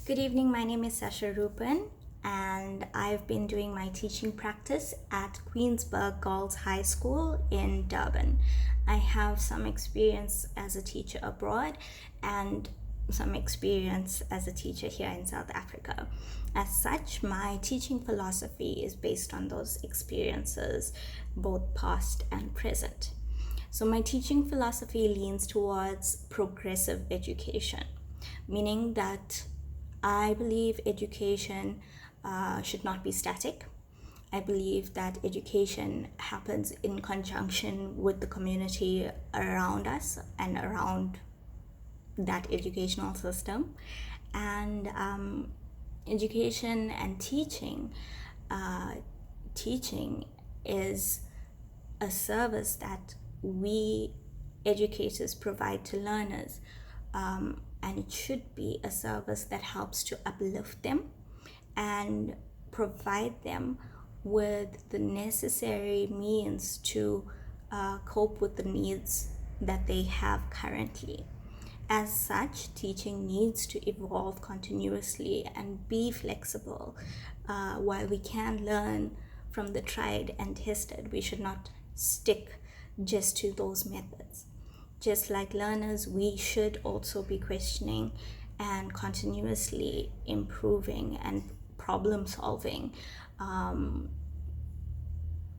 Good evening, my name is Sasha Roopen, and I've been doing my teaching practice at Queensburg Girls High School in Durban. I have some experience as a teacher abroad and some experience as a teacher here in South Africa. As such, my teaching philosophy is based on those experiences, both past and present. So, my teaching philosophy leans towards progressive education, meaning that I believe education should not be static. I believe that education happens in conjunction with the community around us and around that educational system. And education and teaching is a service that we educators provide to learners. And it should be a service that helps to uplift them and provide them with the necessary means to cope with the needs that they have currently. As such, teaching needs to evolve continuously and be flexible. While we can learn from the tried and tested, we should not stick just to those methods. Just like learners, we should also be questioning and continuously improving and problem solving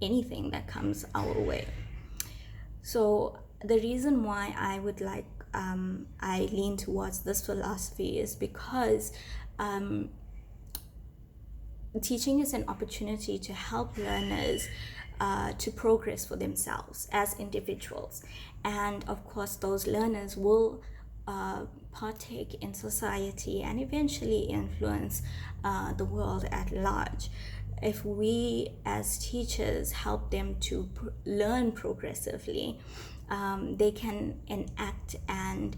anything that comes our way. So the reason why I lean towards this philosophy is because teaching is an opportunity to help learners to progress for themselves as individuals. And of course, those learners will partake in society and eventually influence the world at large. If we as teachers help them to learn progressively, they can enact and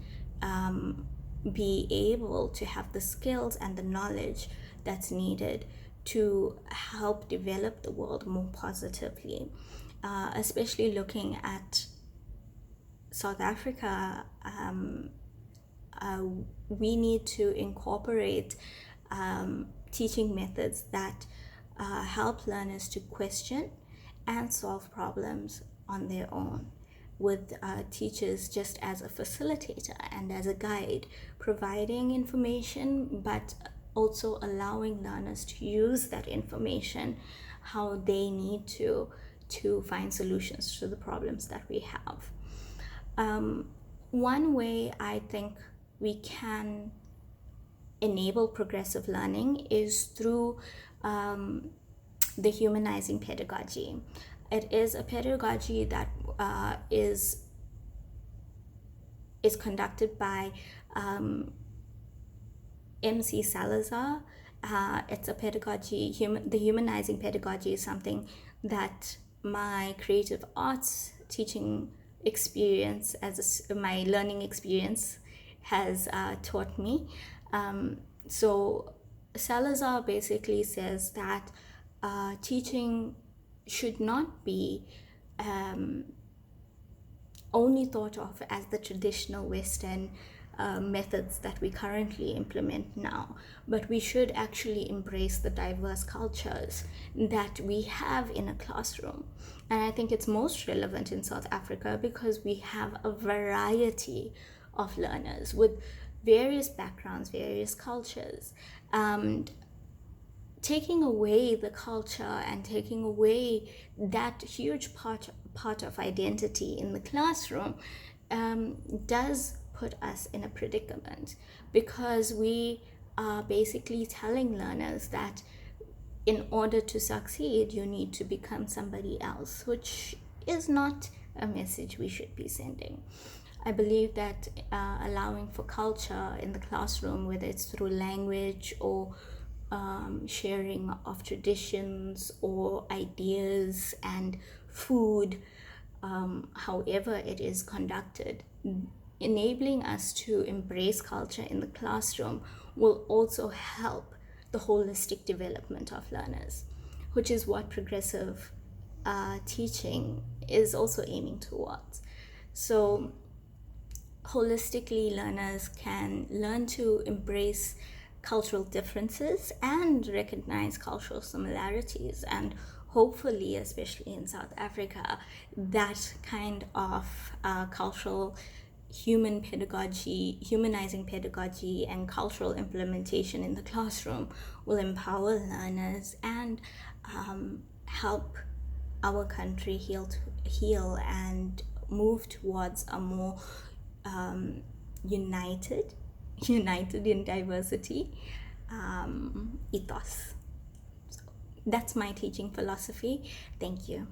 be able to have the skills and the knowledge that's needed to help develop the world more positively, especially looking at South Africa. We need to incorporate teaching methods that help learners to question and solve problems on their own, with teachers just as a facilitator and as a guide, providing information but also allowing learners to use that information how they need to find solutions to the problems that we have. One way I think we can enable progressive learning is through the humanizing pedagogy. It is a pedagogy that is conducted by MC Salazar. It's a pedagogy, the humanizing pedagogy is something that my creative arts teaching experience, my learning experience has taught me. So Salazar basically says that teaching should not be only thought of as the traditional Western methods that we currently implement now, but we should actually embrace the diverse cultures that we have in a classroom. And I think it's most relevant in South Africa because we have a variety of learners with various backgrounds, various cultures. Taking away the culture and taking away that huge part of identity in the classroom does put us in a predicament, because we are basically telling learners that in order to succeed, you need to become somebody else, which is not a message we should be sending. I believe that allowing for culture in the classroom, whether it's through language or sharing of traditions or ideas and food, however it is conducted, enabling us to embrace culture in the classroom will also help the holistic development of learners, which is what progressive teaching is also aiming towards. So holistically, learners can learn to embrace cultural differences and recognize cultural similarities. And hopefully, especially in South Africa, that kind of cultural humanizing pedagogy and cultural implementation in the classroom will empower learners and help our country heal and move towards a more united in diversity ethos. So that's my teaching philosophy. Thank you.